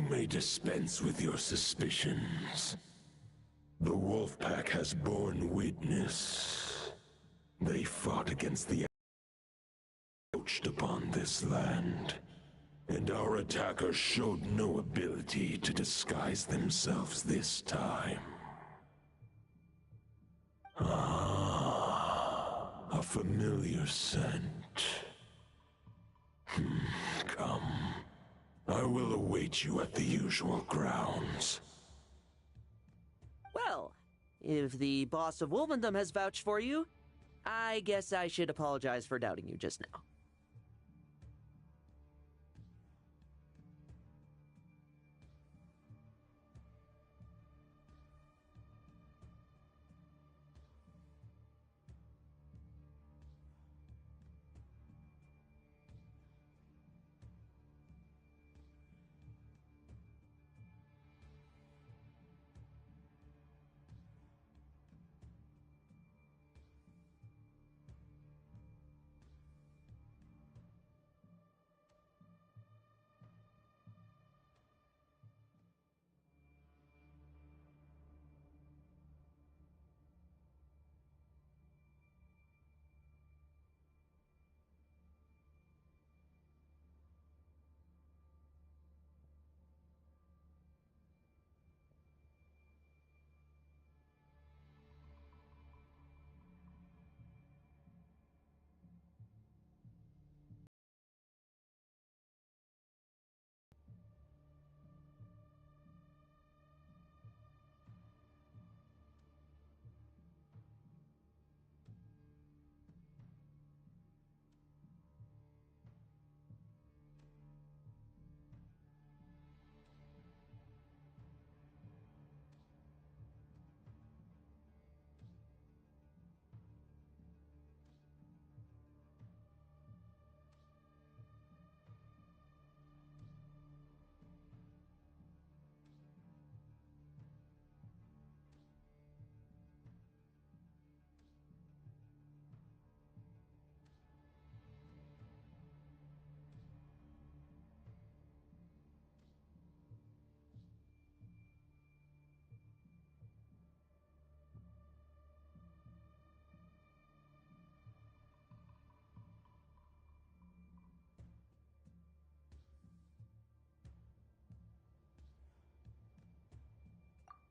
may dispense with your suspicions. The wolf pack has borne witness. They fought against the encroached upon this land, and our attackers showed no ability to disguise themselves this time. Ah, a familiar scent. Come. I will await you at the usual grounds. Well, if the boss of Wolvendom has vouched for you, I guess I should apologize for doubting you just now.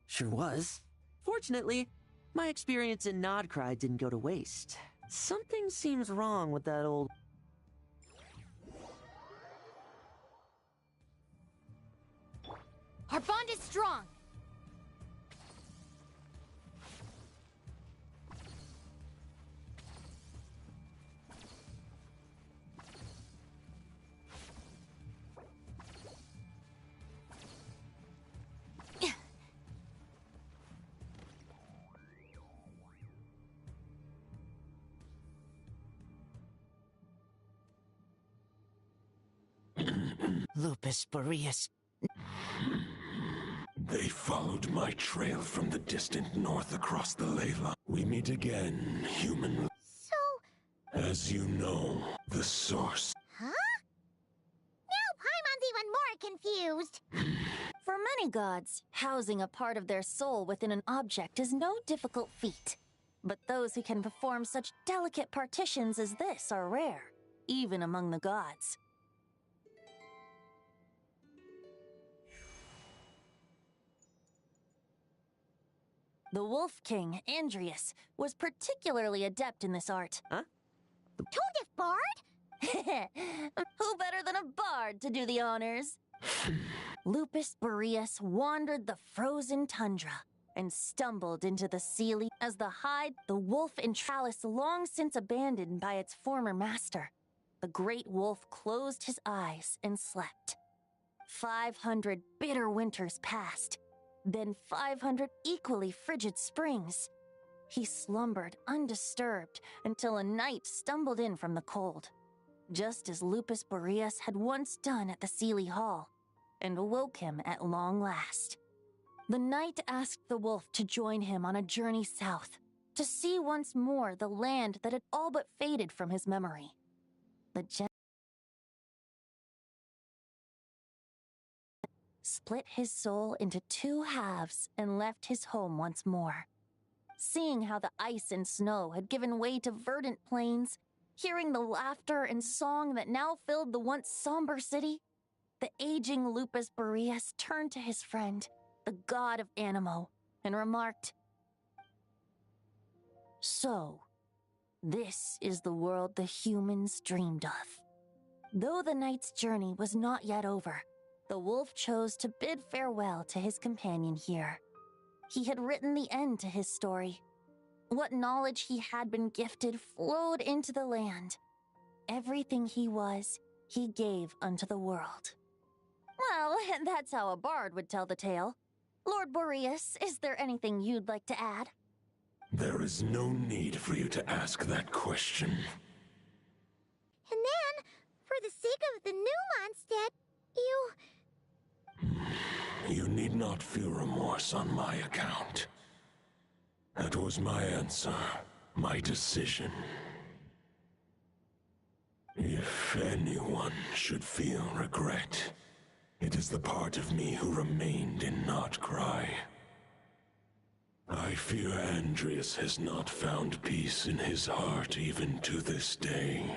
Sure was. Fortunately, my experience in Nodcry didn't go to waste. Something seems wrong with that old... Our bond is strong. Lupus Boreas. They followed my trail from the distant north across the ley line. We meet again, human. So... As you know, the source. Huh? Now Paimon's even more confused. For many gods, housing a part of their soul within an object is no difficult feat. But those who can perform such delicate partitions as this are rare, even among the gods. The Wolf King, Andrius, was particularly adept in this art. Huh? Toadif Bard? Who better than a bard to do the honors? Lupus Boreas wandered the frozen tundra and stumbled into the Sealy as the wolf entralis long since abandoned by its former master. The great wolf closed his eyes and slept. 500 bitter winters passed, then 500 equally frigid springs. He slumbered undisturbed until a night stumbled in from the cold, just as Lupus Boreas had once done at the Sealy Hall, and awoke him at long last. The night asked the wolf to join him on a journey south, to see once more the land that had all but faded from his memory. The split his soul into two halves and left his home once more. Seeing how the ice and snow had given way to verdant plains, hearing the laughter and song that now filled the once somber city, the aging Lupus Boreas turned to his friend, the god of Animo, and remarked, "So, this is the world the humans dreamed of." Though the night's journey was not yet over, the wolf chose to bid farewell to his companion here. He had written the end to his story. What knowledge he had been gifted flowed into the land. Everything he was, he gave unto the world. Well, that's how a bard would tell the tale. Lord Boreas, is there anything you'd like to add? There is no need for you to ask that question. And then, for the sake of the new Mondstadt, You need not feel remorse on my account. That was my answer, my decision. If anyone should feel regret, it is the part of me who remained in Notcry. I fear Andreas has not found peace in his heart even to this day.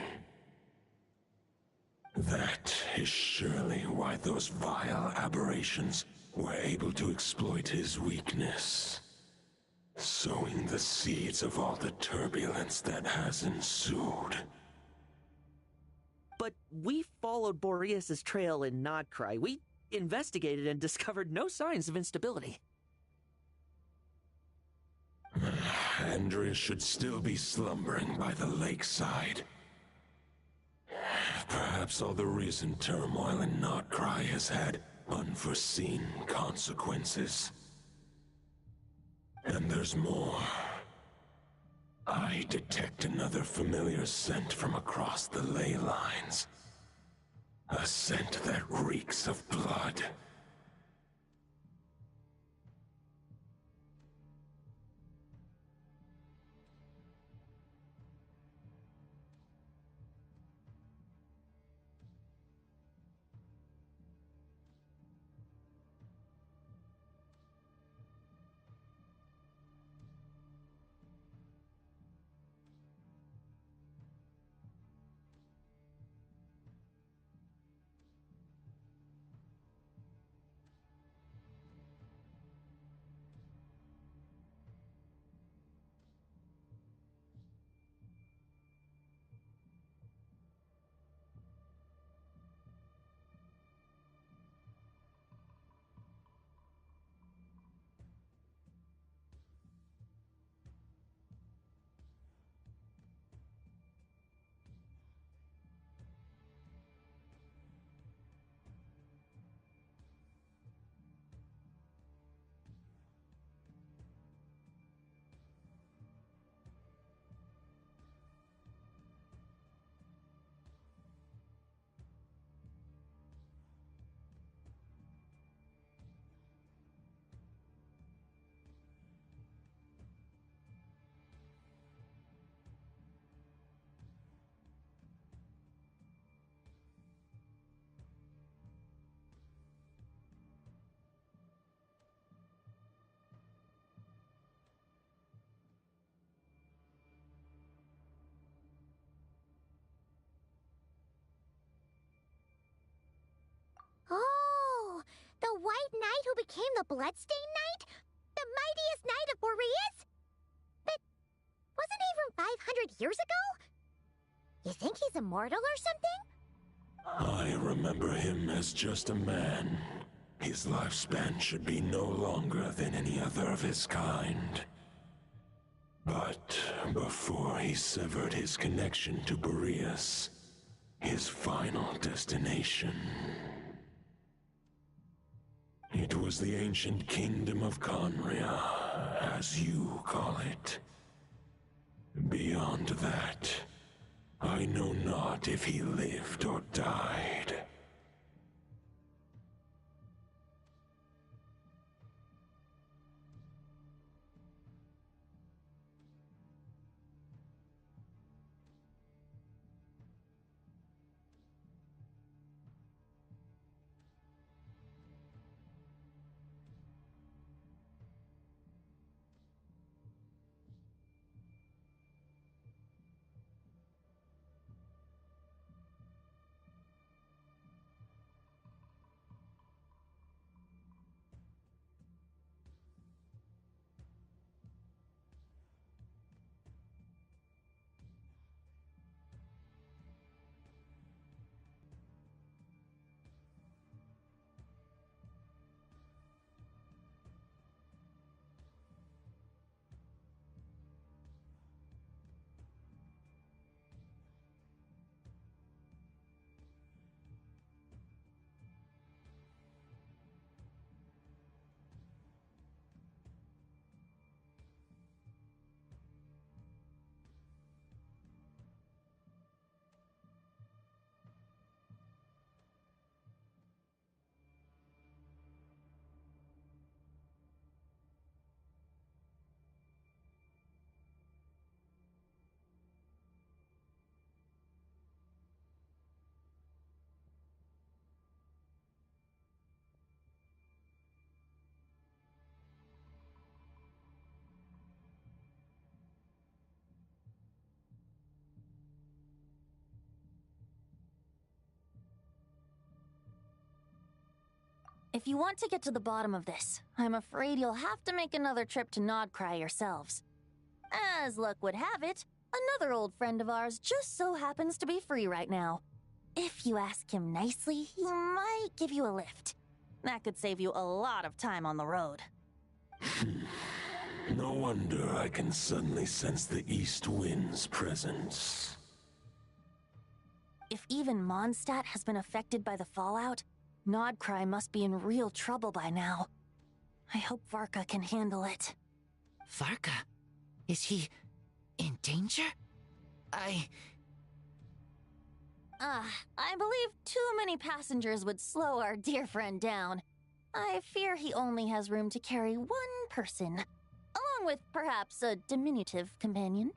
That is surely why those vile aberrations were able to exploit his weakness, sowing the seeds of all the turbulence that has ensued. But we followed Boreas' trail in Nodcry. We investigated and discovered no signs of instability. Andreas should still be slumbering by the lakeside. Perhaps all the recent turmoil in Notcry has had unforeseen consequences. And there's more. I detect another familiar scent from across the ley lines. A scent that reeks of blood. Oh, the White Knight who became the Bloodstained Knight? The mightiest knight of Boreas? But wasn't he from 500 years ago? You think he's immortal or something? I remember him as just a man. His lifespan should be no longer than any other of his kind. But before he severed his connection to Boreas, his final destination, it was the ancient kingdom of Conria, as you call it. Beyond that, I know not if he lived or died. If you want to get to the bottom of this, I'm afraid you'll have to make another trip to Nodcry yourselves. As luck would have it, another old friend of ours just so happens to be free right now. If you ask him nicely, he might give you a lift. That could save you a lot of time on the road. No wonder I can suddenly sense the East Wind's presence. If even Mondstadt has been affected by the fallout, Nodcry must be in real trouble by now. I hope Varka can handle it. Varka? Is he in danger? I believe too many passengers would slow our dear friend down. I fear he only has room to carry one person, along with perhaps a diminutive companion.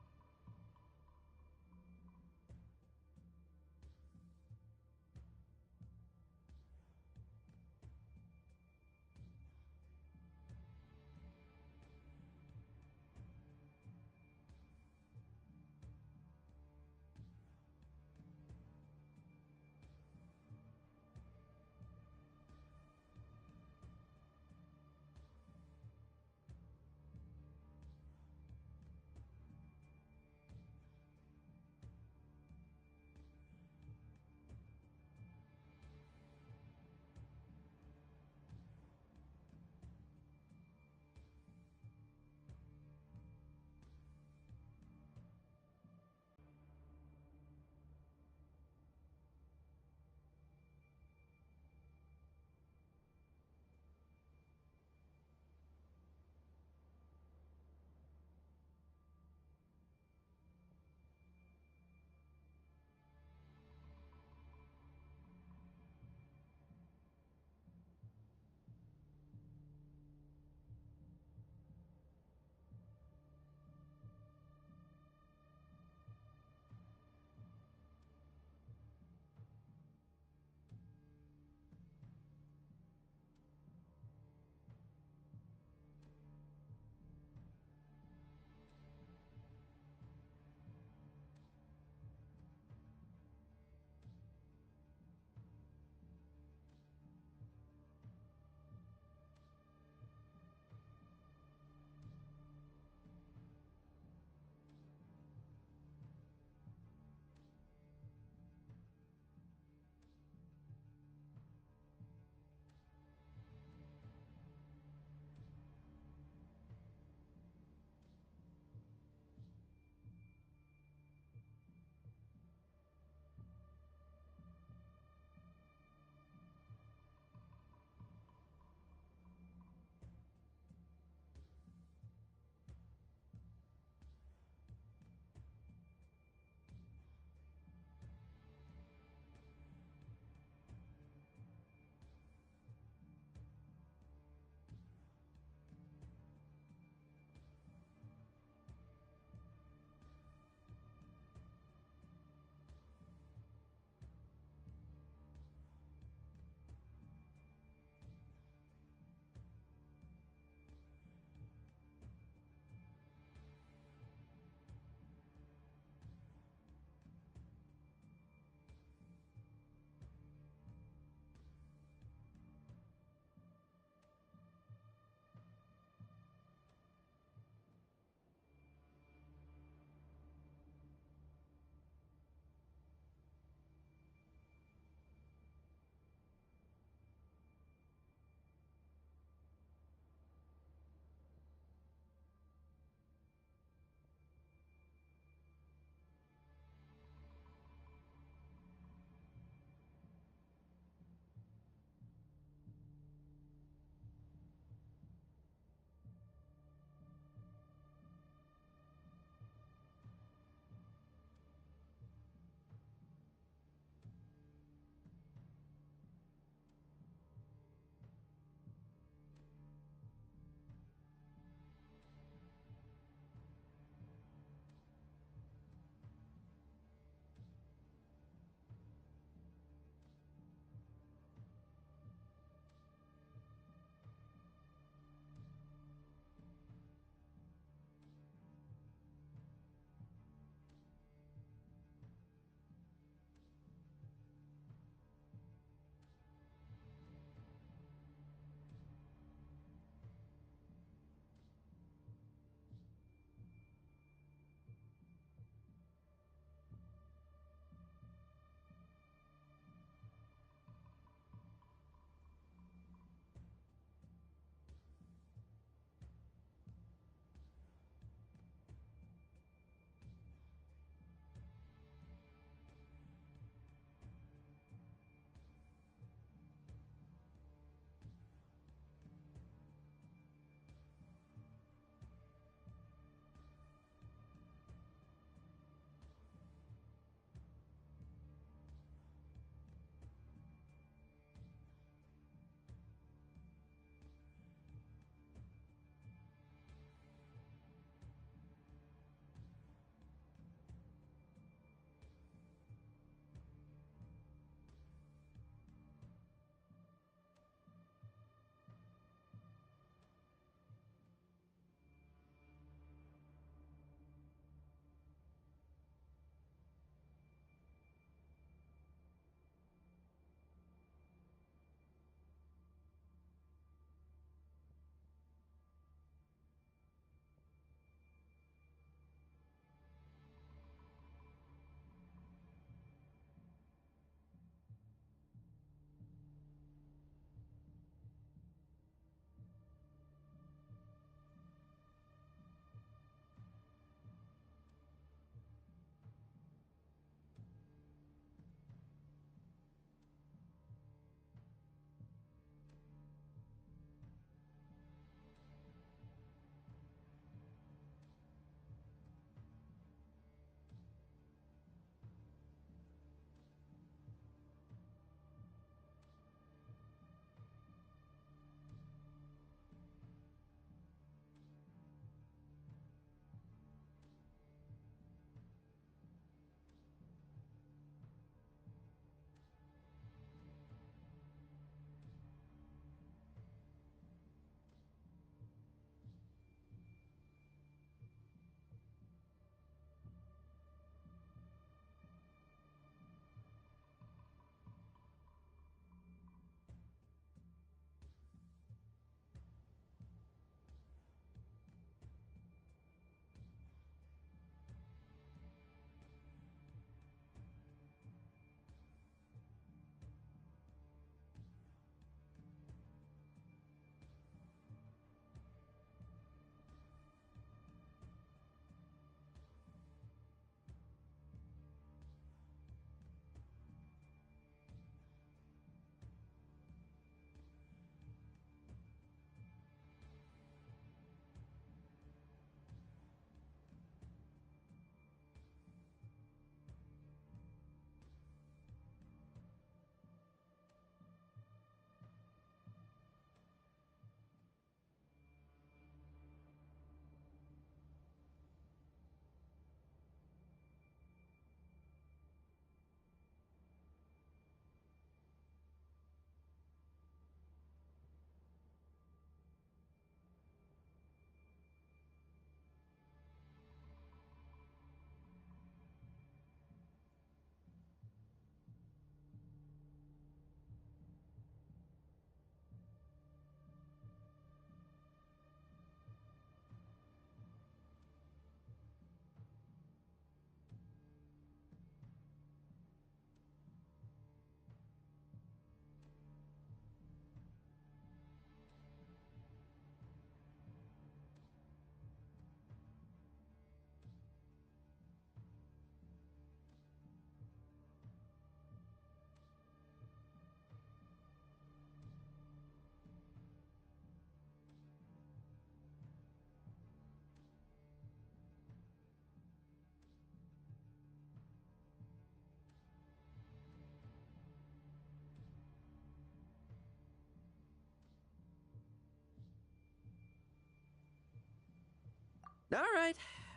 Alright,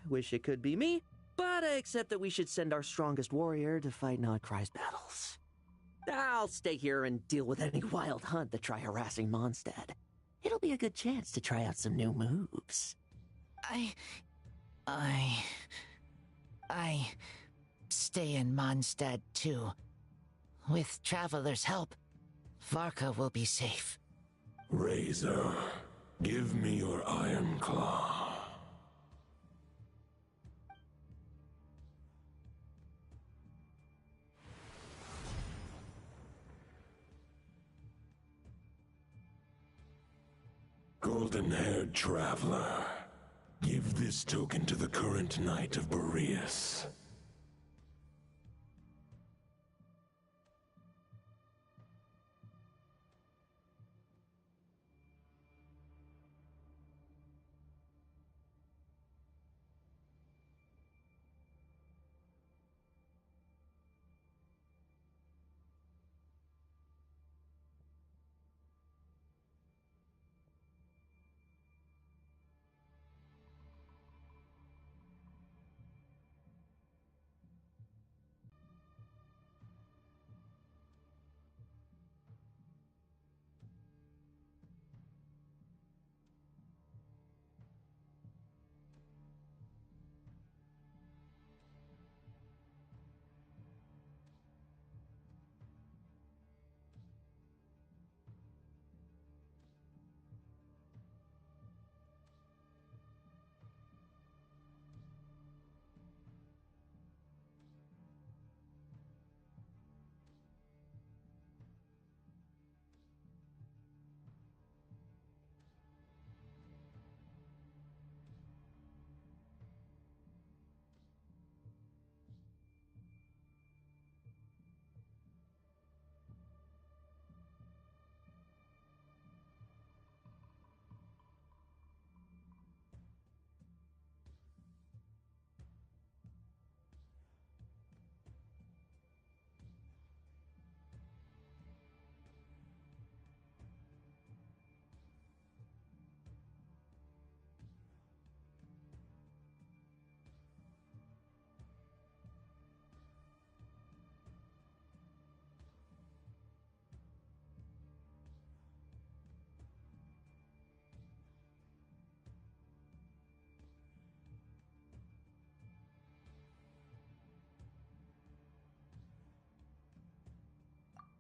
wish it could be me, but I accept that we should send our strongest warrior to fight Nodcry's battles. I'll stay here and deal with any wild hunt that try harassing Mondstadt. It'll be a good chance to try out some new moves. I stay in Mondstadt too. With Traveler's help, Varka will be safe. Razor, give me your iron claw. Golden-haired traveler, give this token to the current knight of Boreas.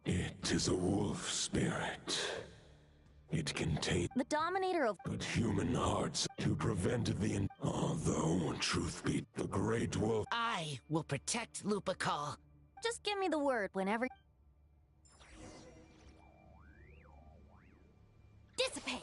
It is a wolf spirit. It contains The Dominator of... but human hearts to prevent the... Although, truth be, the Great Wolf... I will protect Lupacol. Just give me the word whenever... Dissipate!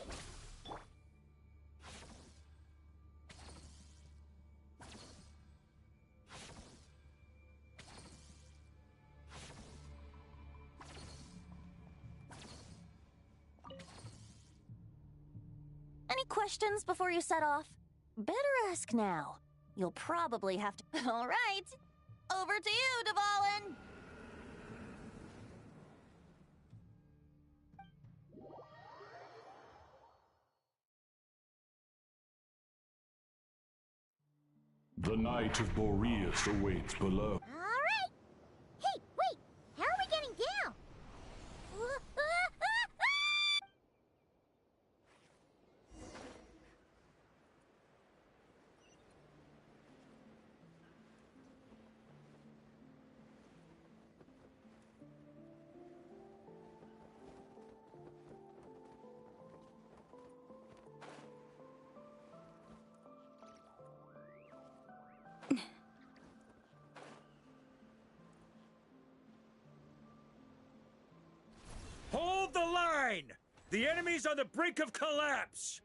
Any questions before you set off? Better ask now. You'll probably have to... All right. Over to you, Dvalin! The Knight of Boreas awaits below. Alright! Hey, wait! How are we getting down? Hold the line! The enemy's on the brink of collapse!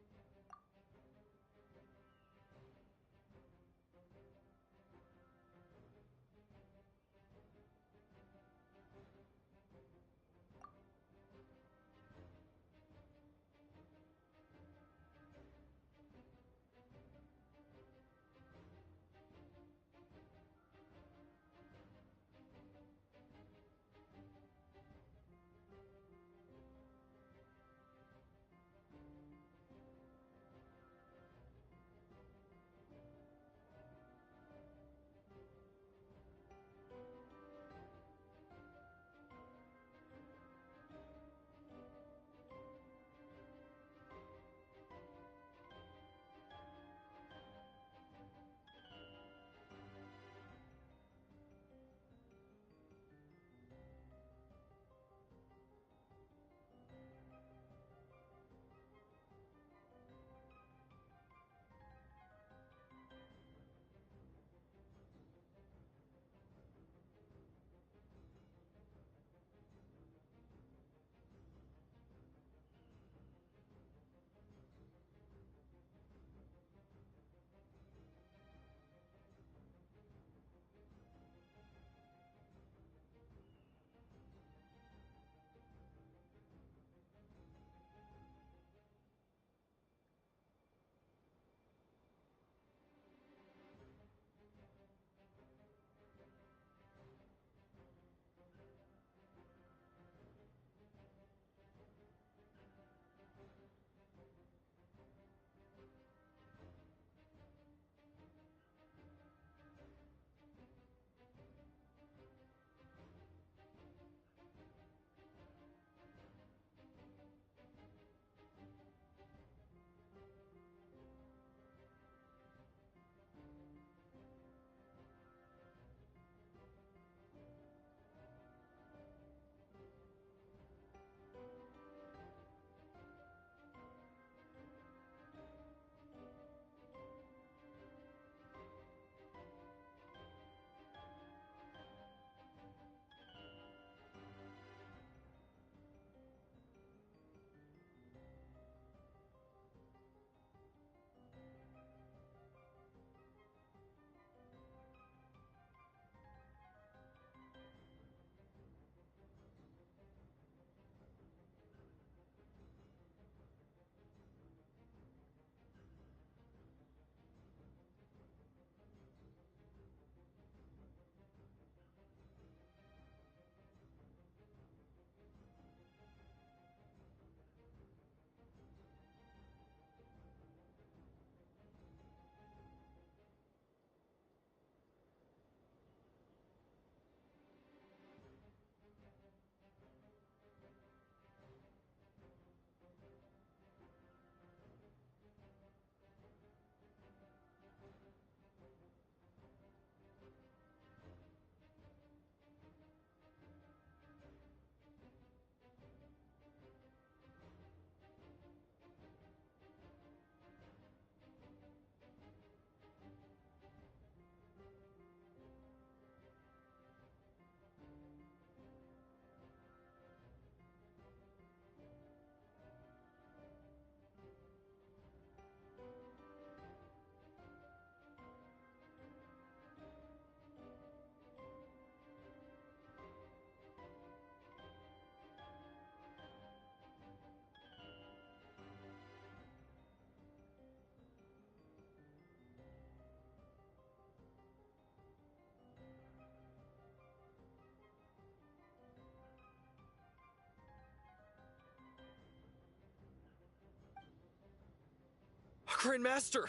Grandmaster!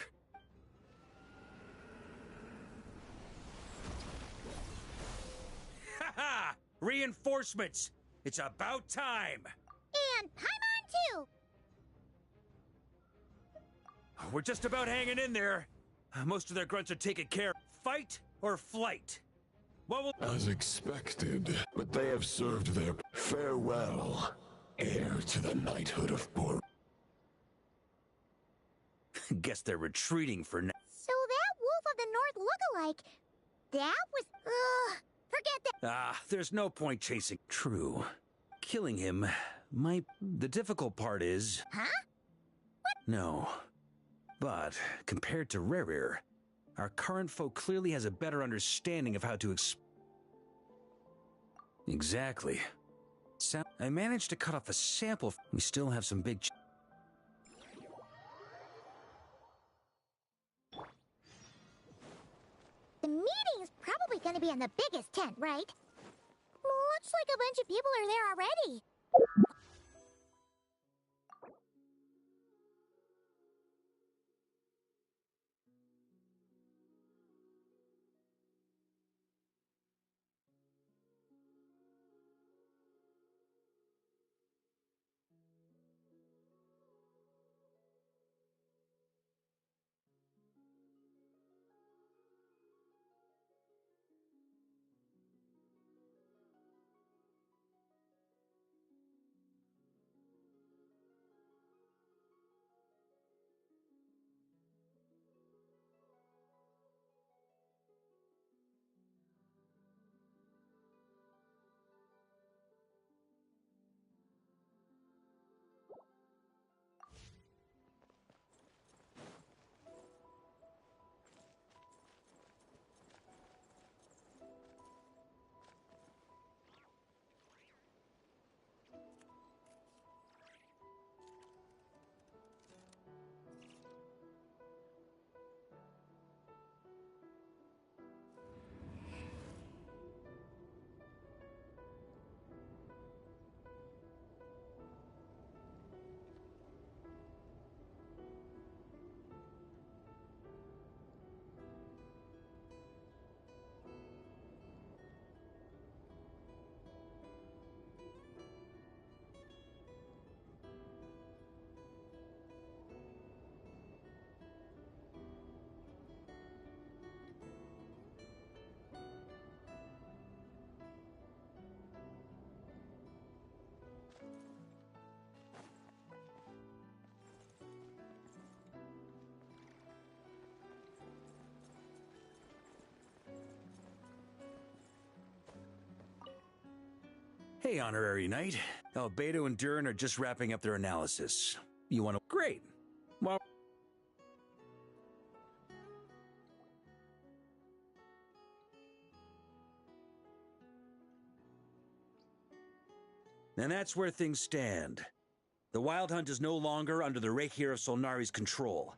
Haha! Reinforcements! It's about time! And Paimon too! We're just about hanging in there. Most of their grunts are taken care of. Fight or flight? What will... As expected, but they have served their farewell, heir to the knighthood of Bor. Guess they're retreating for now. So that Wolf of the North lookalike, that was... forget that. There's no point chasing. True. Killing him might... The difficult part is... Huh? No. But, compared to Rerir, our current foe clearly has a better understanding of how to Exactly. I managed to cut off a sample. We still have some big... The meeting's probably gonna be in the biggest tent, right? Looks like a bunch of people are there already. Hey, Honorary Knight. Albedo and Durin are just wrapping up their analysis. You want to... Great. Well... And that's where things stand. The Wild Hunt is no longer under the Reikir of Solnari's control,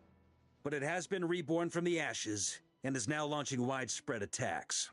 but it has been reborn from the ashes and is now launching widespread attacks.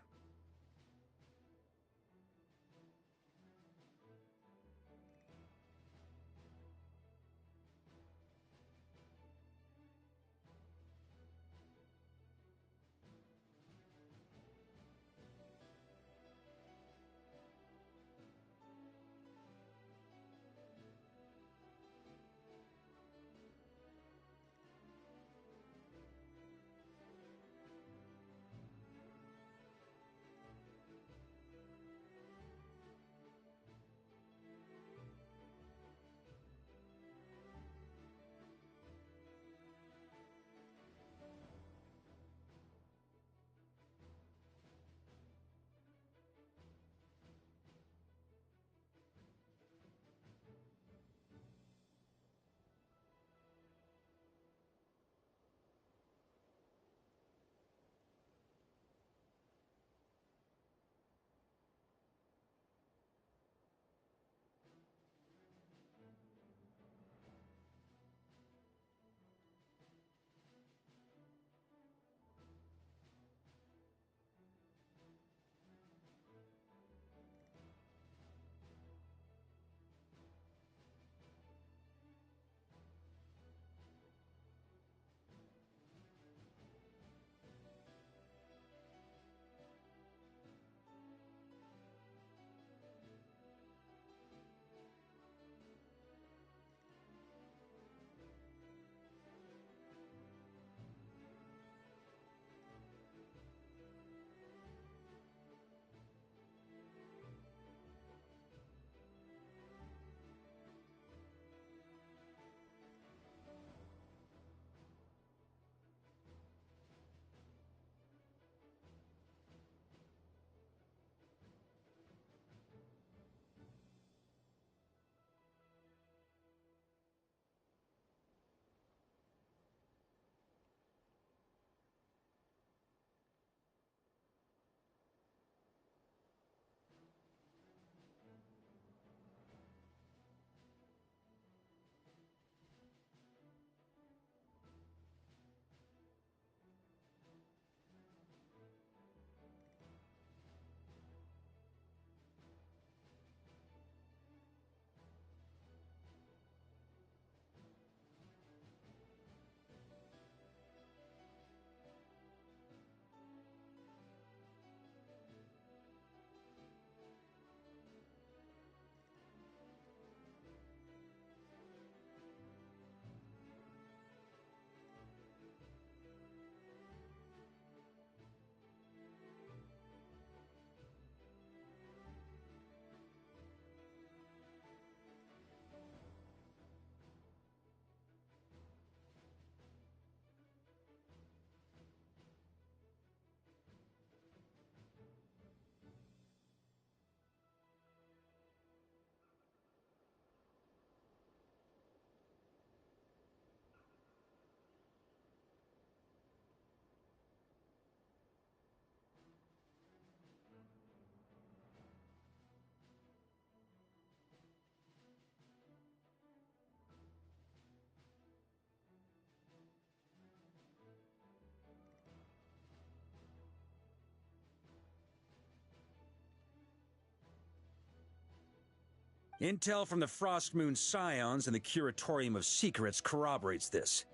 Intel from the Frost Moon Scions and the Curatorium of Secrets corroborates this.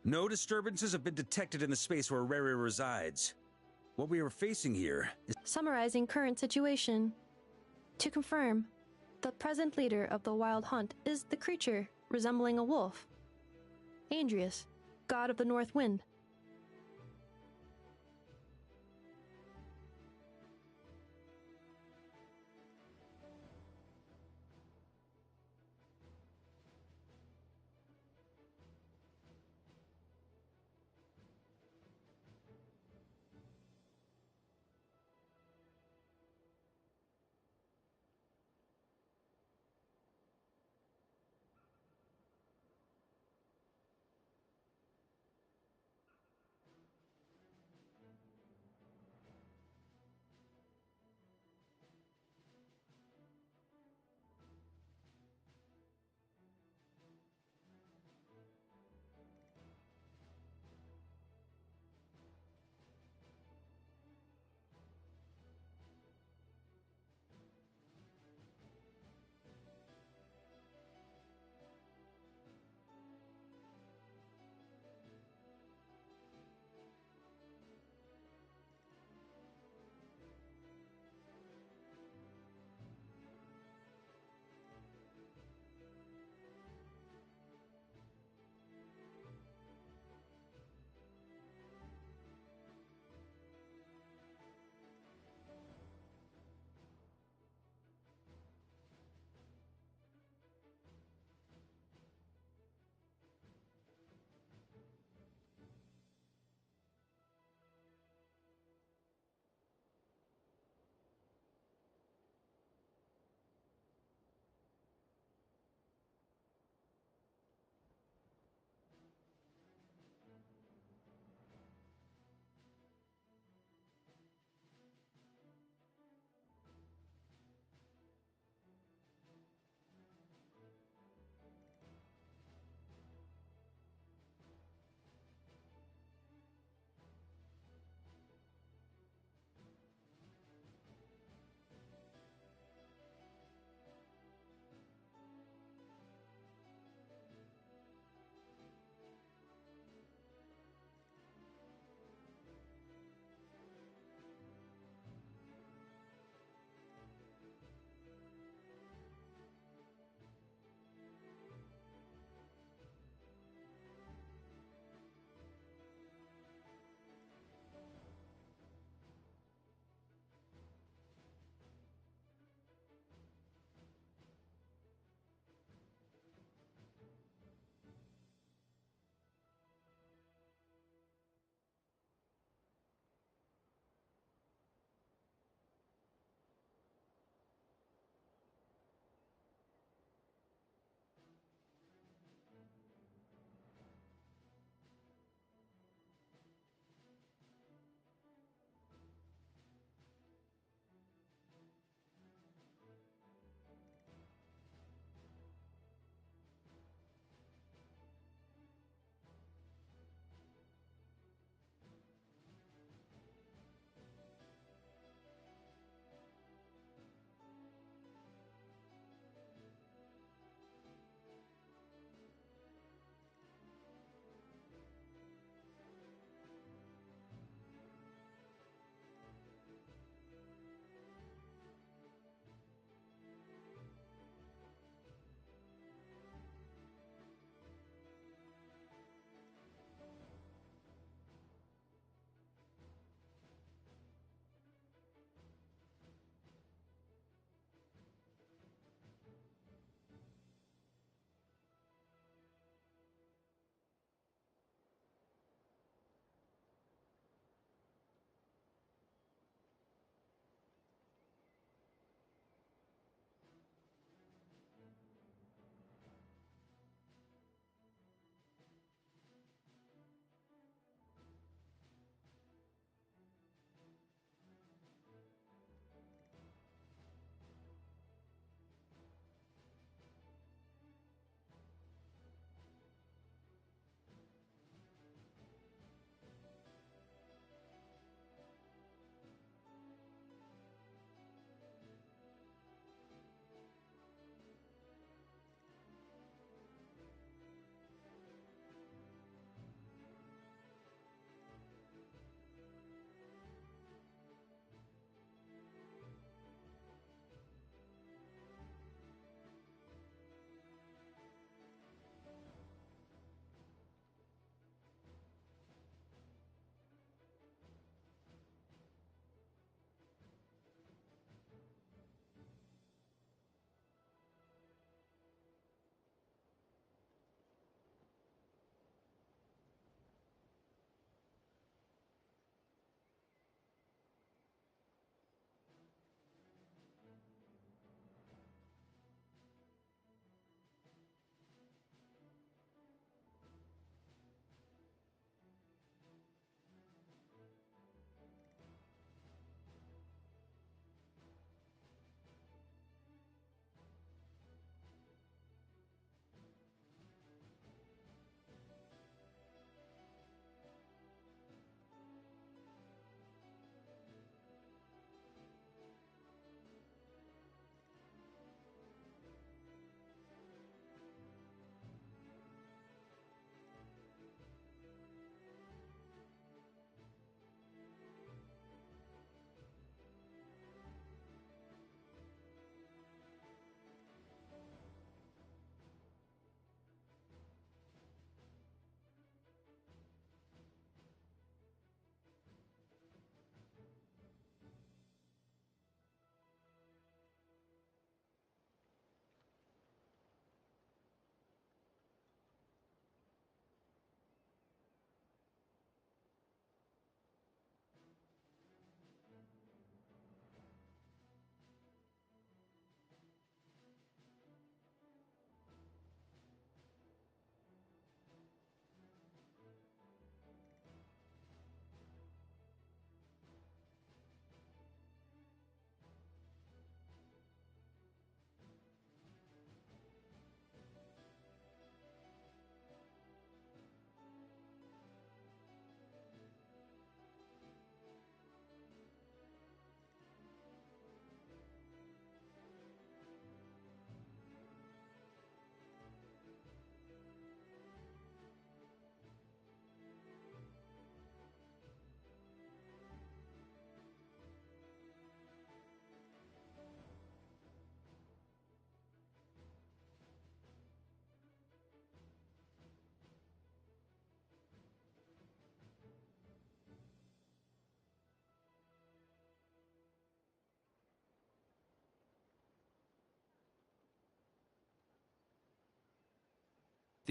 No disturbances have been detected in the space where Rere resides. What we are facing here is Summarizing current situation. To confirm, the present leader of the Wild Hunt is the creature resembling a wolf. Andrius, god of the North Wind.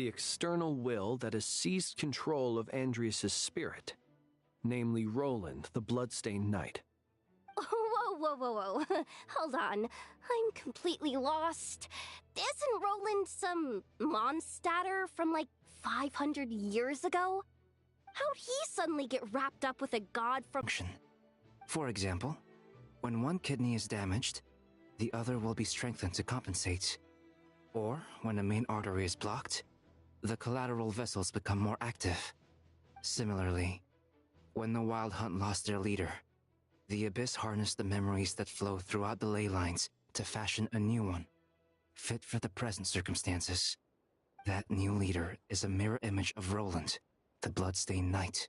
the external will that has seized control of Andrias' spirit, namely Roland, the Bloodstained Knight. Whoa. Hold on. I'm completely lost. Isn't Roland some Mondstatter from like 500 years ago? How'd he suddenly get wrapped up with a god from— For example, when one kidney is damaged, the other will be strengthened to compensate. Or, when a main artery is blocked, the collateral vessels become more active. Similarly, when the Wild Hunt lost their leader, the Abyss harnessed the memories that flow throughout the ley lines to fashion a new one, fit for the present circumstances. That new leader is a mirror image of Roland, the Bloodstained Knight.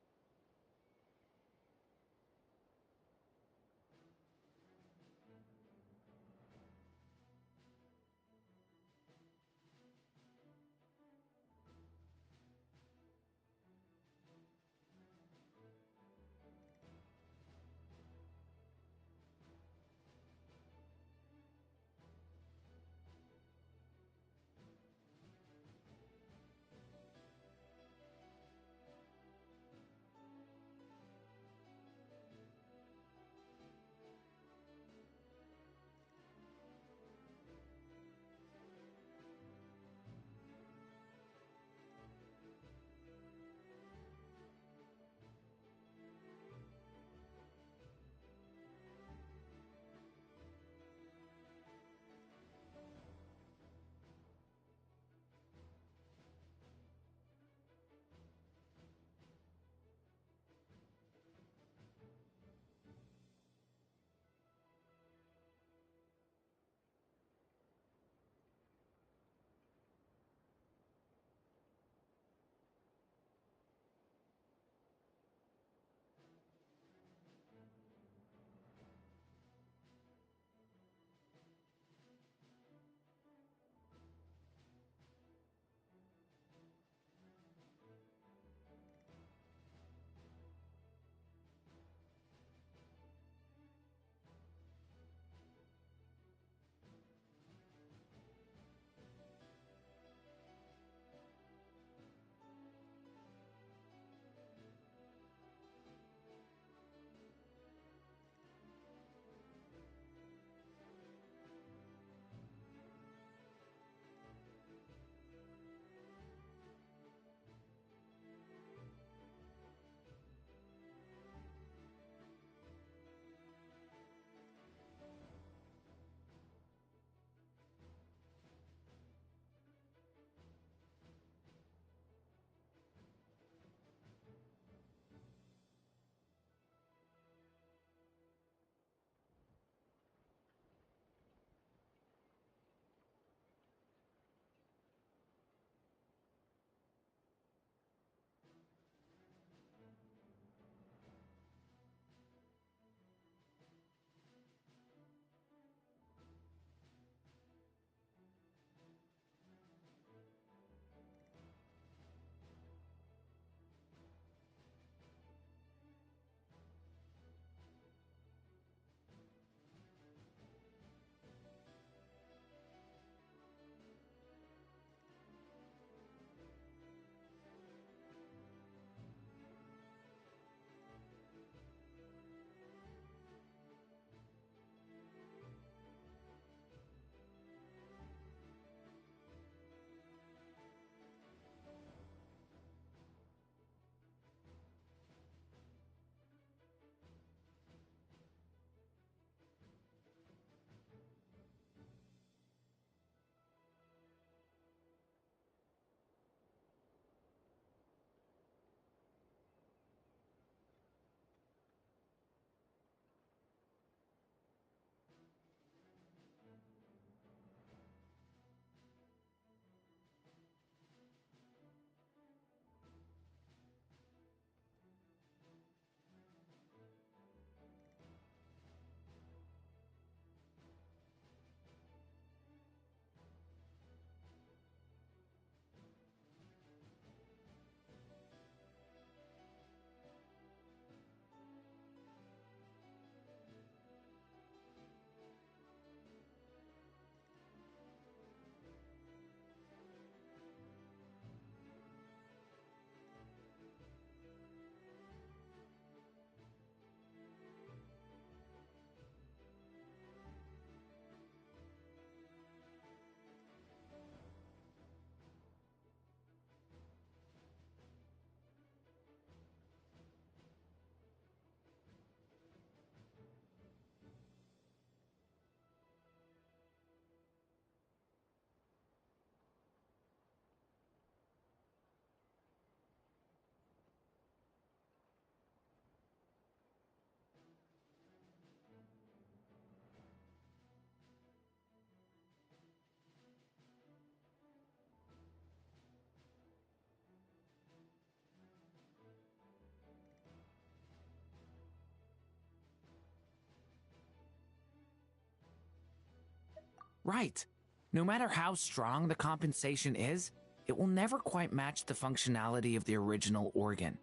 Right. No matter how strong the compensation is, it will never quite match the functionality of the original organ.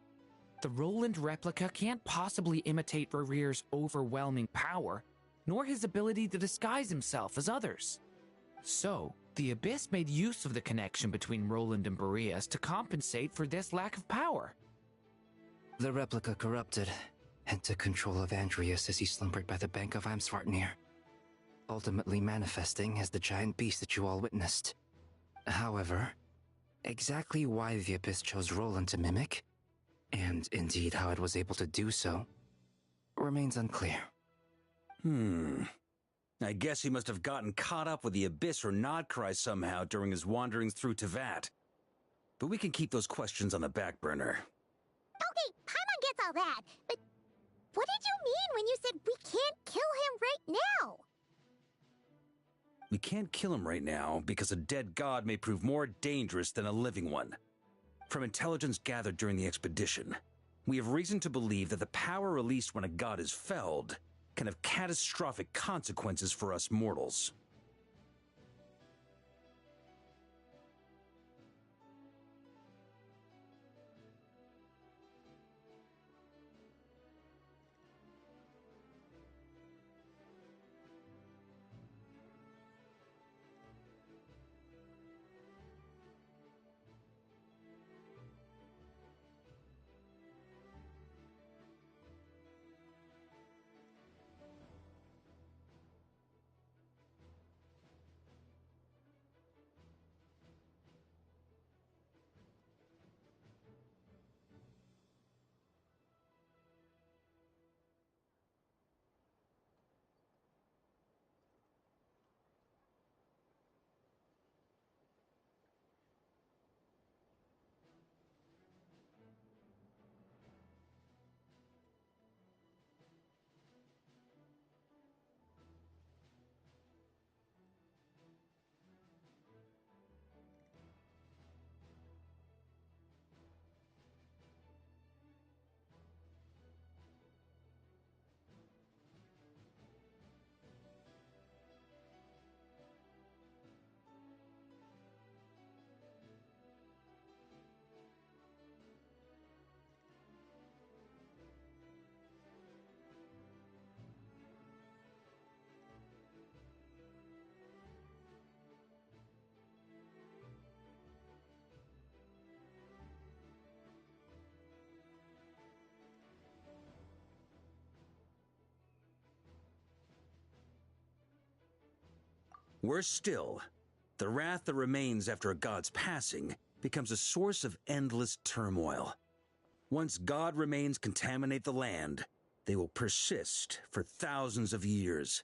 The Roland replica can't possibly imitate Rerear's overwhelming power, nor his ability to disguise himself as others. So, the Abyss made use of the connection between Roland and Boreas to compensate for this lack of power. The replica corrupted and took control of Andreas as he slumbered by the bank of Eimsvartnir, ultimately manifesting as the giant beast that you all witnessed. However, exactly why the Abyss chose Roland to mimic, and indeed how it was able to do so, remains unclear. I guess he must have gotten caught up with the Abyss or Nodcry somehow during his wanderings through Tevat. But we can keep those questions on the back burner. Okay, Paimon gets all that, but what did you mean when you said we can't kill him right now? We can't kill him right now because a dead god may prove more dangerous than a living one. From intelligence gathered during the expedition, we have reason to believe that the power released when a god is felled can have catastrophic consequences for us mortals. Worse still, the wrath that remains after a god's passing becomes a source of endless turmoil. Once god remains contaminate the land, they will persist for thousands of years.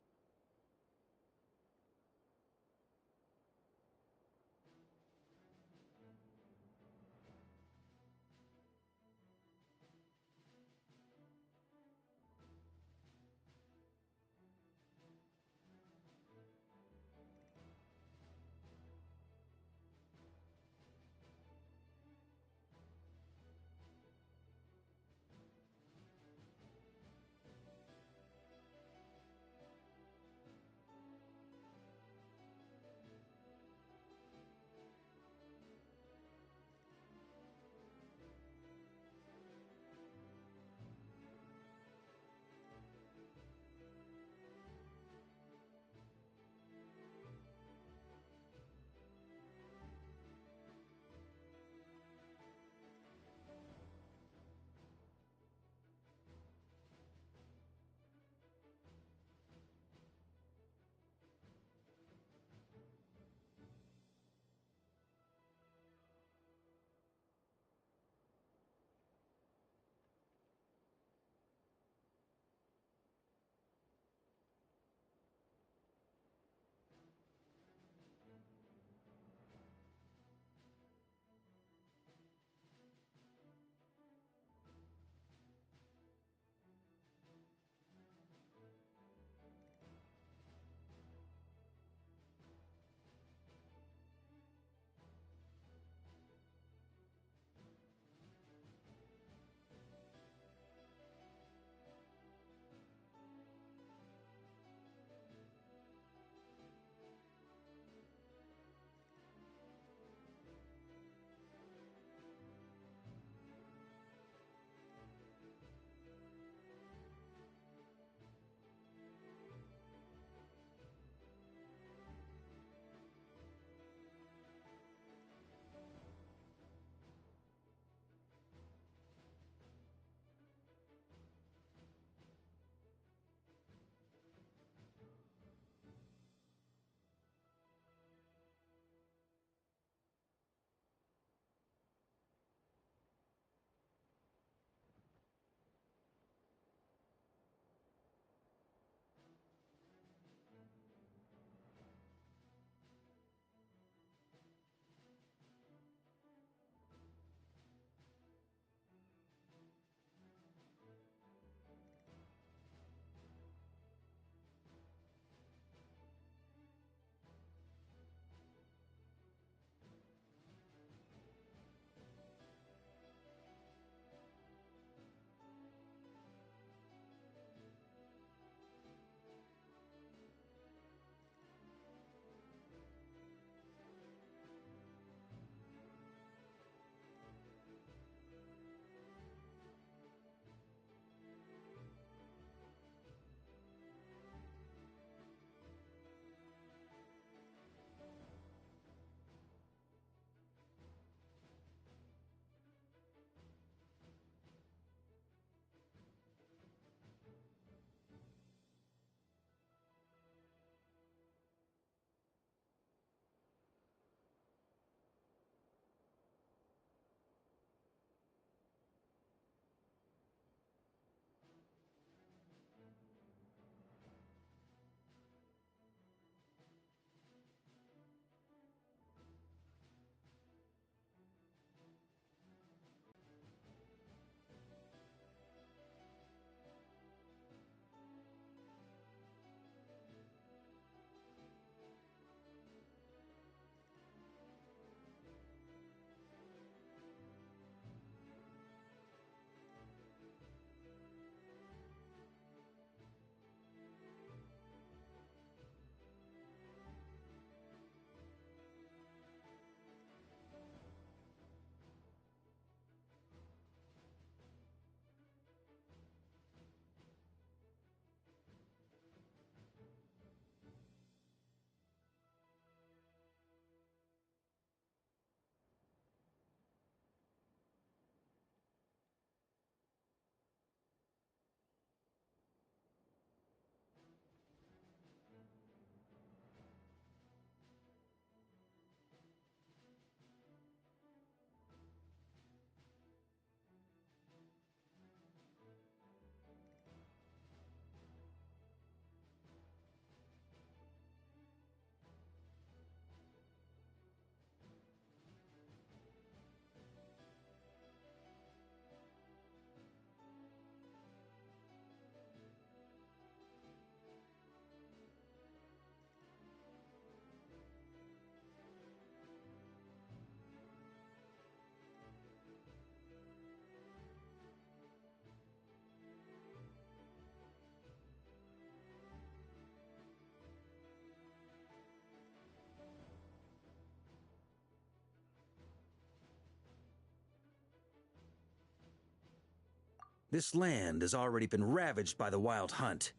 This land has already been ravaged by the Wild Hunt.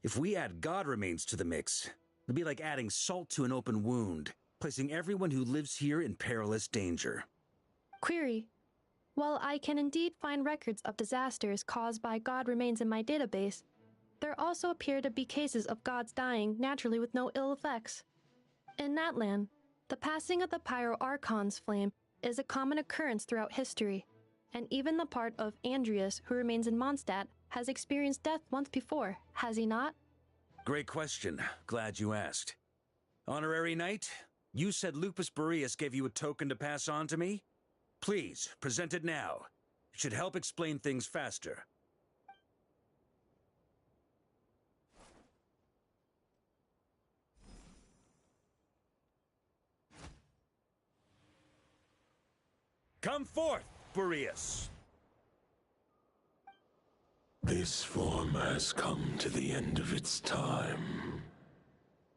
If we add god remains to the mix, it'll be like adding salt to an open wound, placing everyone who lives here in perilous danger. Query. While I can indeed find records of disasters caused by god remains in my database, there also appear to be cases of gods dying naturally with no ill effects. In that land, the passing of the Pyro-Archon's flame is a common occurrence throughout history, and even the part of Andreas who remains in Mondstadt has experienced death once before, has he not? Great question. Glad you asked. Honorary Knight, you said Lupus Boreas gave you a token to pass on to me? Please, present it now. It should help explain things faster. Come forth, Boreas! This form has come to the end of its time.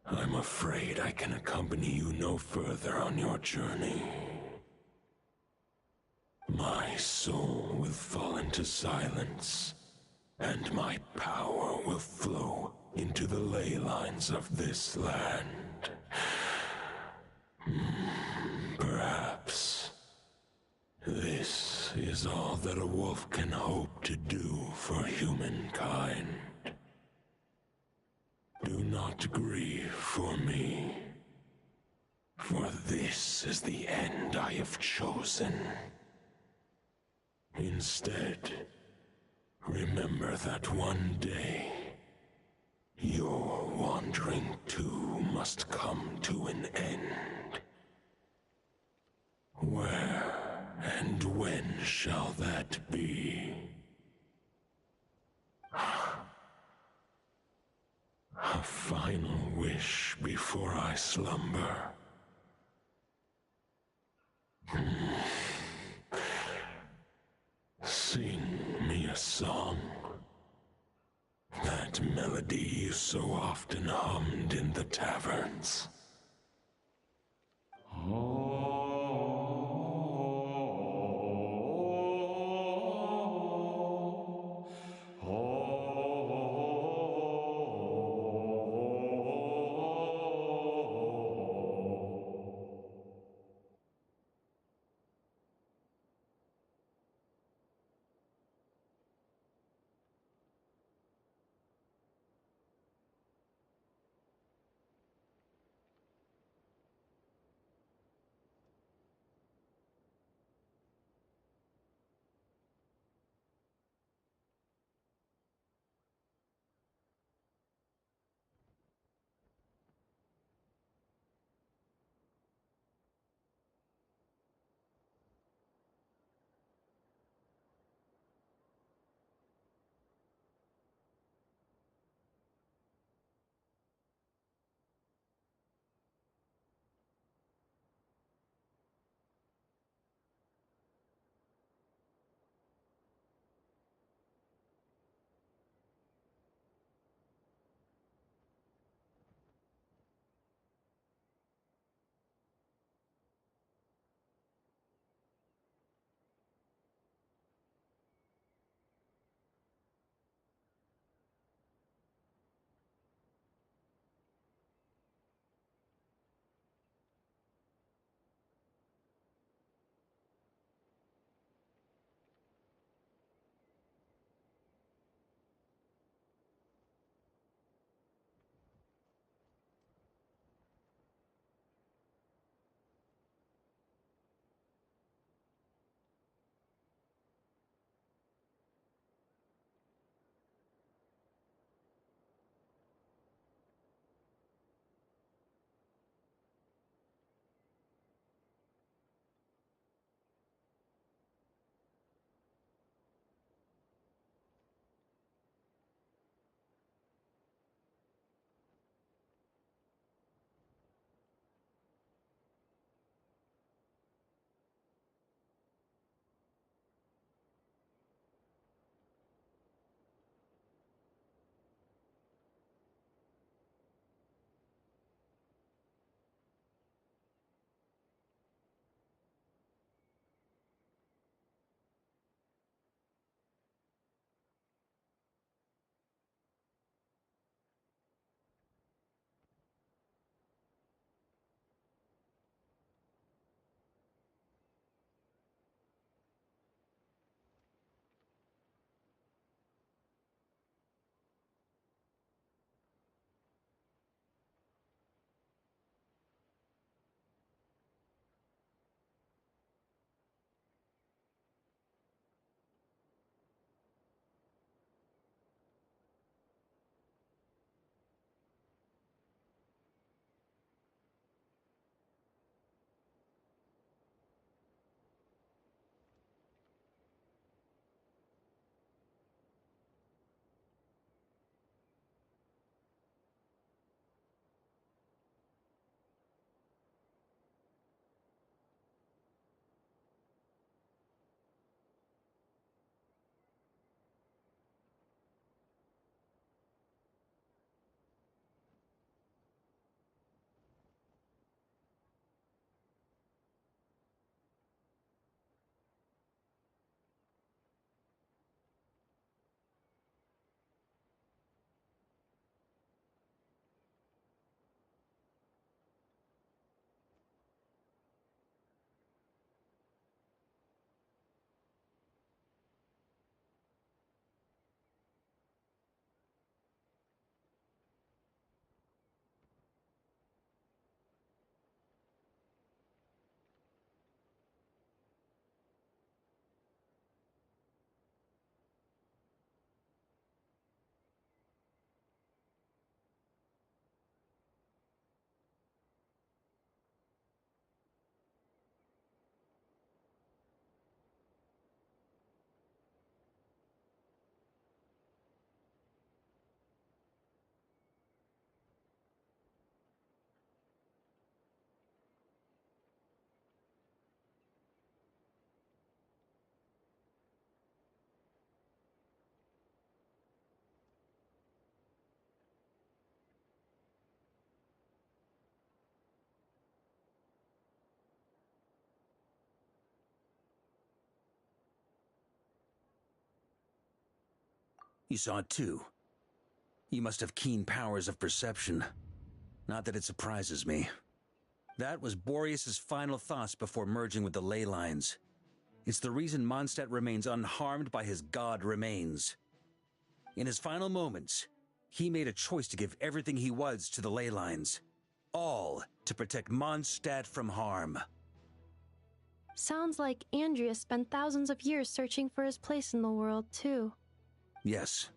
I'm afraid I can accompany you no further on your journey. My soul will fall into silence, and my power will flow into the ley lines of this land. Perhaps this is all that a wolf can hope to do for humankind. Do not grieve for me, for this is the end I have chosen. Instead, remember that one day, your wandering too must come to an end. Where and when shall that be? A final wish before I slumber. Sing me a song. That melody you so often hummed in the taverns. You saw it too. You must have keen powers of perception. Not that it surprises me. That was Boreas's final thoughts before merging with the ley lines. It's the reason Mondstadt remains unharmed by his god remains. In his final moments, he made a choice to give everything he was to the ley lines. All to protect Mondstadt from harm. Sounds like Andrea spent thousands of years searching for his place in the world, too. Yes.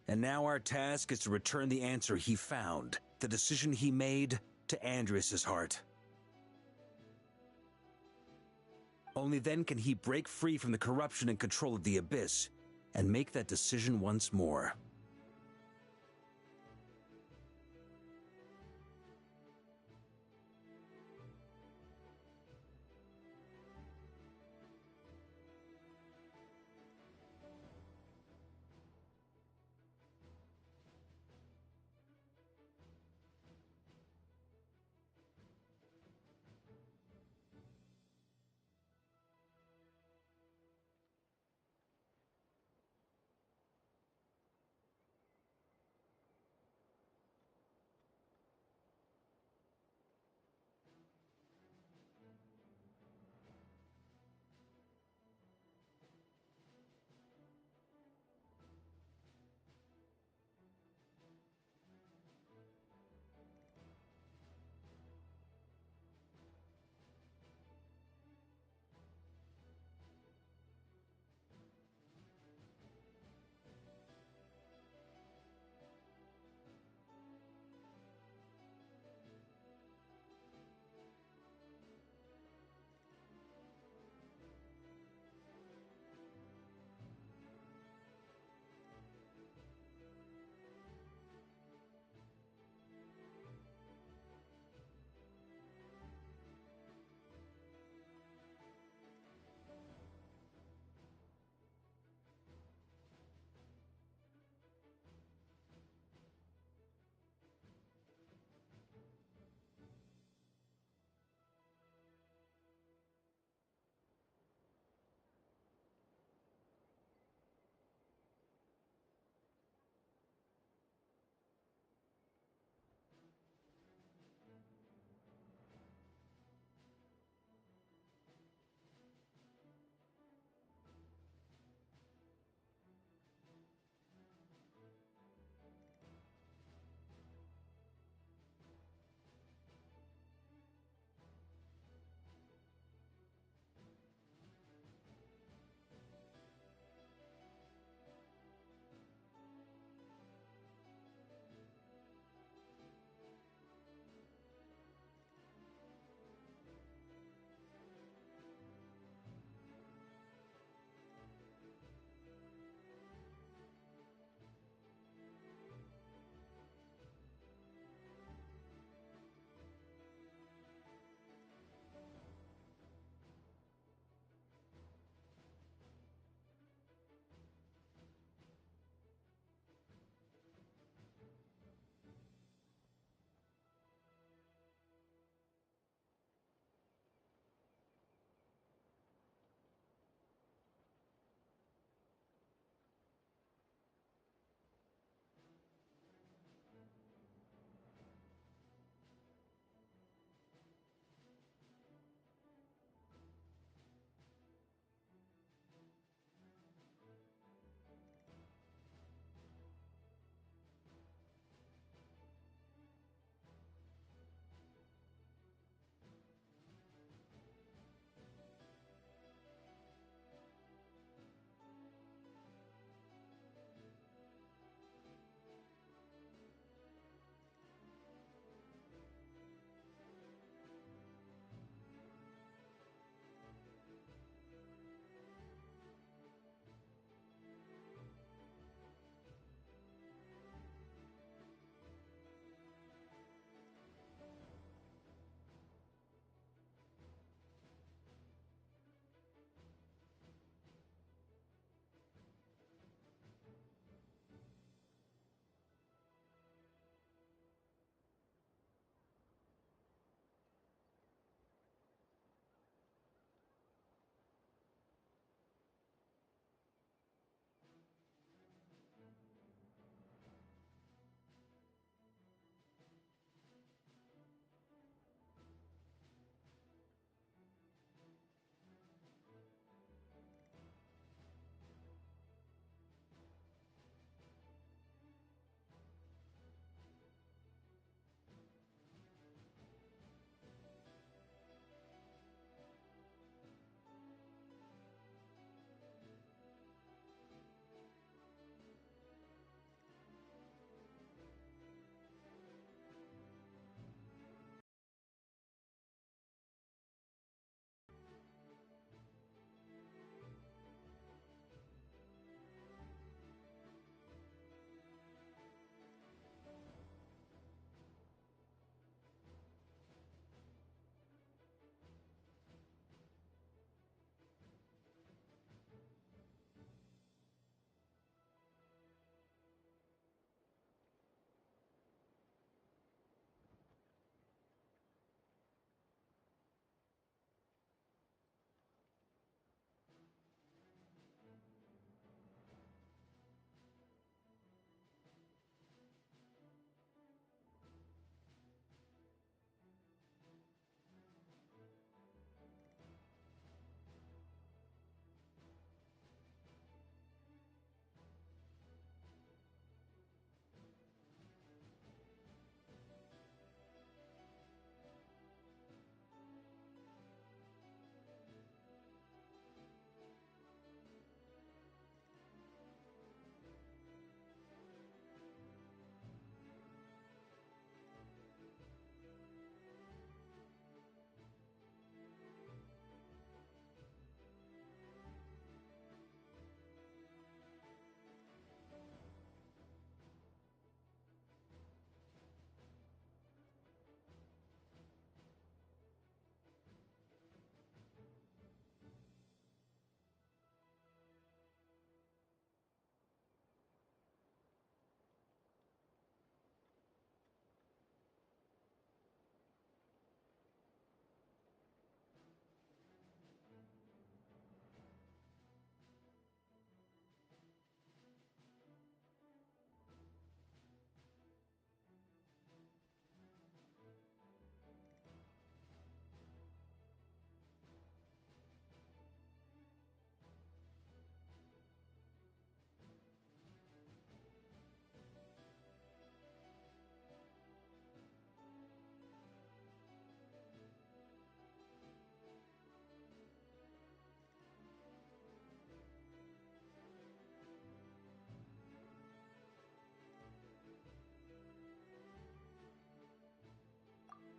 And now our task is to return the answer he found, the decision he made, to Andrias' heart. Only then can he break free from the corruption and control of the Abyss, and make that decision once more.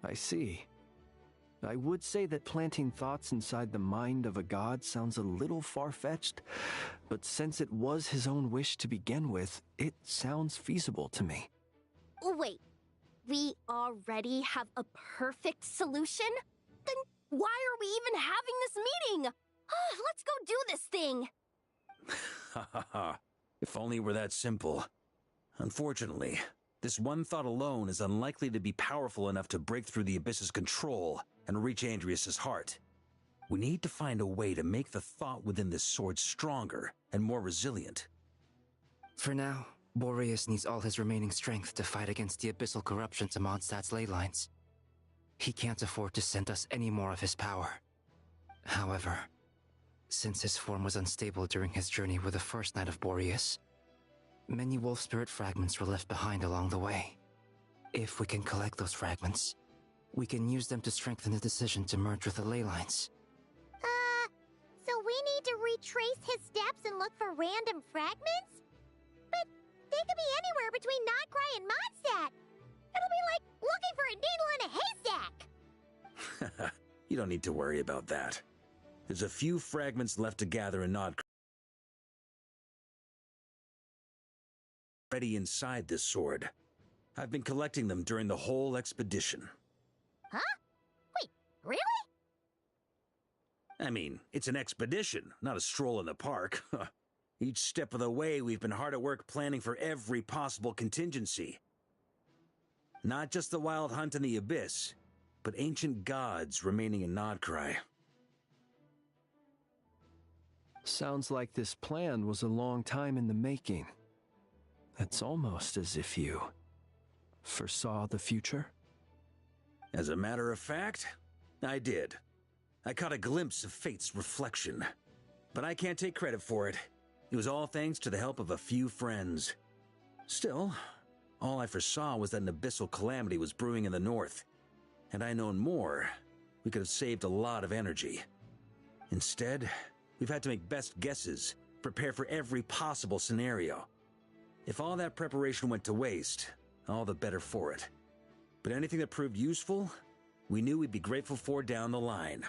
I see. I would say that planting thoughts inside the mind of a god sounds a little far-fetched, but since it was his own wish to begin with, it sounds feasible to me. Wait, we already have a perfect solution? Then why are we even having this meeting? Let's go do this thing! Ha ha ha. If only it were that simple. Unfortunately, this one thought alone is unlikely to be powerful enough to break through the Abyss's control and reach Andrias' heart. We need to find a way to make the thought within this sword stronger and more resilient. For now, Boreas needs all his remaining strength to fight against the abyssal corruption to Mondstadt's ley lines. He can't afford to send us any more of his power. However, since his form was unstable during his journey with the first Knight of Boreas, many wolf spirit fragments were left behind along the way. If we can collect those fragments, we can use them to strengthen the decision to merge with the ley lines. So we need to retrace his steps and look for random fragments? But they could be anywhere between Notcry and Mondstadt. It'll be like looking for a needle in a haystack. You don't need to worry about that. There's a few fragments left to gather in Nod already inside this sword. I've been collecting them during the whole expedition. Huh? Wait, really? I mean, it's an expedition, not a stroll in the park. Each step of the way, we've been hard at work planning for every possible contingency. Not just the wild hunt in the abyss, but ancient gods remaining in Nodcry. Sounds like this plan was a long time in the making. It's almost as if you foresaw the future. As a matter of fact, I did. I caught a glimpse of fate's reflection. But I can't take credit for it. It was all thanks to the help of a few friends. Still, all I foresaw was that an abyssal calamity was brewing in the north. Had I known more, we could have saved a lot of energy. Instead, we've had to make best guesses, prepare for every possible scenario. If all that preparation went to waste, all the better for it. But anything that proved useful, we knew we'd be grateful for down the line.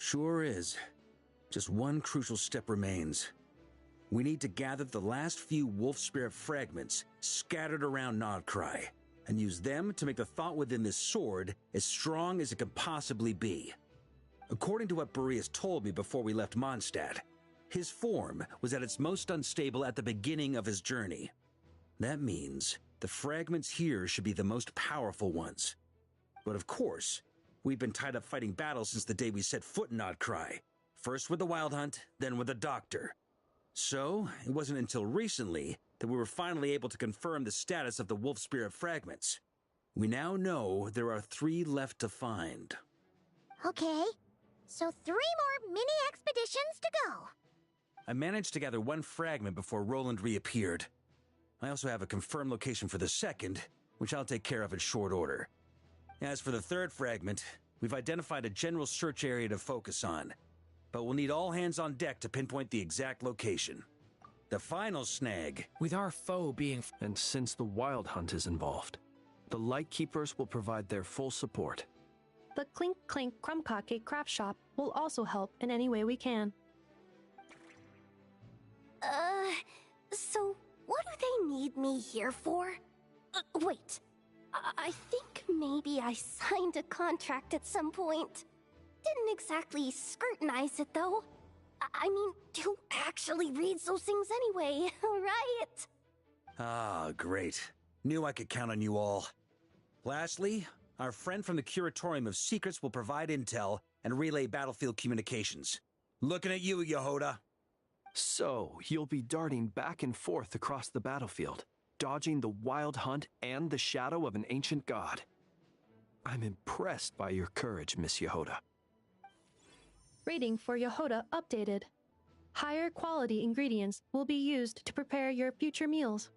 Sure is. Just one crucial step remains. We need to gather the last few wolf spirit fragments scattered around Nodcry, and use them to make the thought within this sword as strong as it can possibly be. According to what Boreas told me before we left Mondstadt, his form was at its most unstable at the beginning of his journey. That means the fragments here should be the most powerful ones. But of course, we've been tied up fighting battles since the day we set foot in Nodcry. First with the Wild Hunt, then with the Doctor. So, it wasn't until recently that we were finally able to confirm the status of the wolf spirit fragments. We now know there are 3 left to find. Okay, so 3 more mini expeditions to go. I managed to gather 1 fragment before Roland reappeared. I also have a confirmed location for the second, which I'll take care of in short order. As for the 3rd fragment, we've identified a general search area to focus on, but we'll need all hands on deck to pinpoint the exact location. The final snag. With our foe being... And since the Wild Hunt is involved, the Lightkeepers will provide their full support. The Clink Clink Crumb-Cake craft shop will also help in any way we can. So what do they need me here for? Wait, I think maybe I signed a contract at some point. Didn't exactly scrutinize it, though. I mean, who actually reads those things anyway, right? Ah, great. Knew I could count on you all. Lastly, our friend from the Curatorium of Secrets will provide intel and relay battlefield communications. Looking at you, Yehoda. So, you'll be darting back and forth across the battlefield, dodging the Wild Hunt and the shadow of an ancient god. I'm impressed by your courage, Miss Yehoda. Rating for Yehoda updated. Higher quality ingredients will be used to prepare your future meals.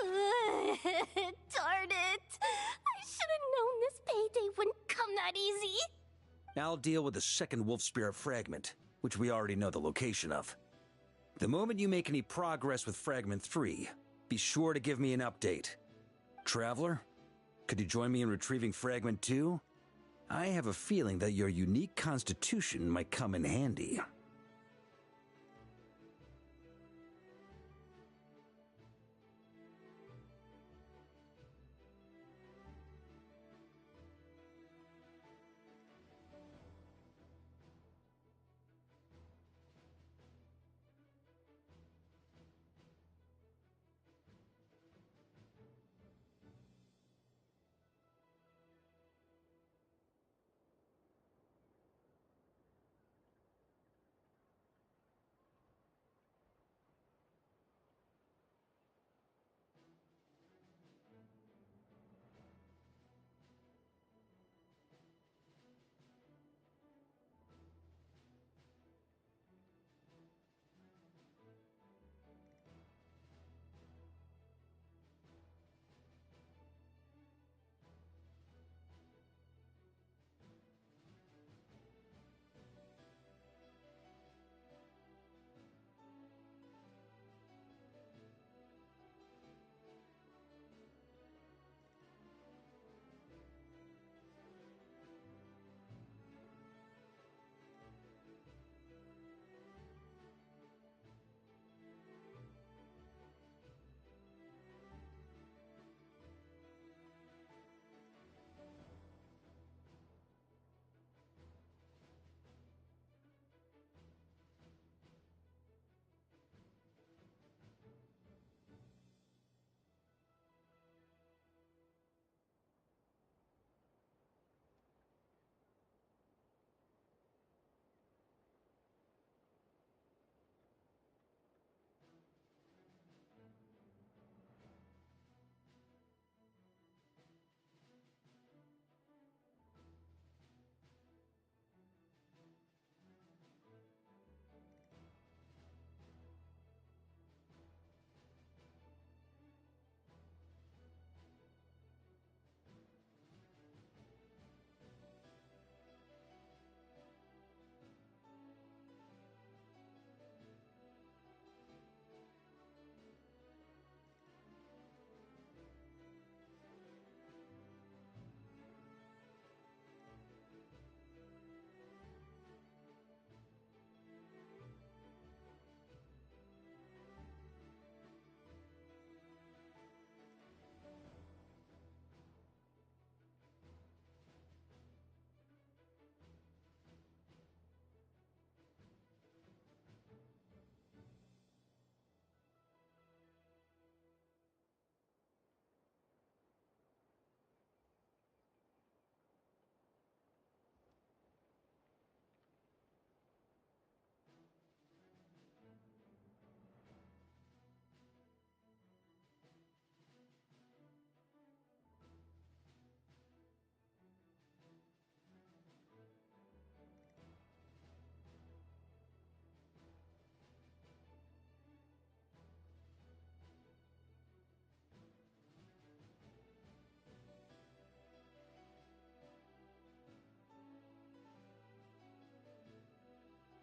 Darn it! I should have known this payday wouldn't come that easy. I'll deal with the second wolf spirit fragment, which we already know the location of. The moment you make any progress with Fragment 3, be sure to give me an update. Traveler, could you join me in retrieving Fragment 2? I have a feeling that your unique constitution might come in handy.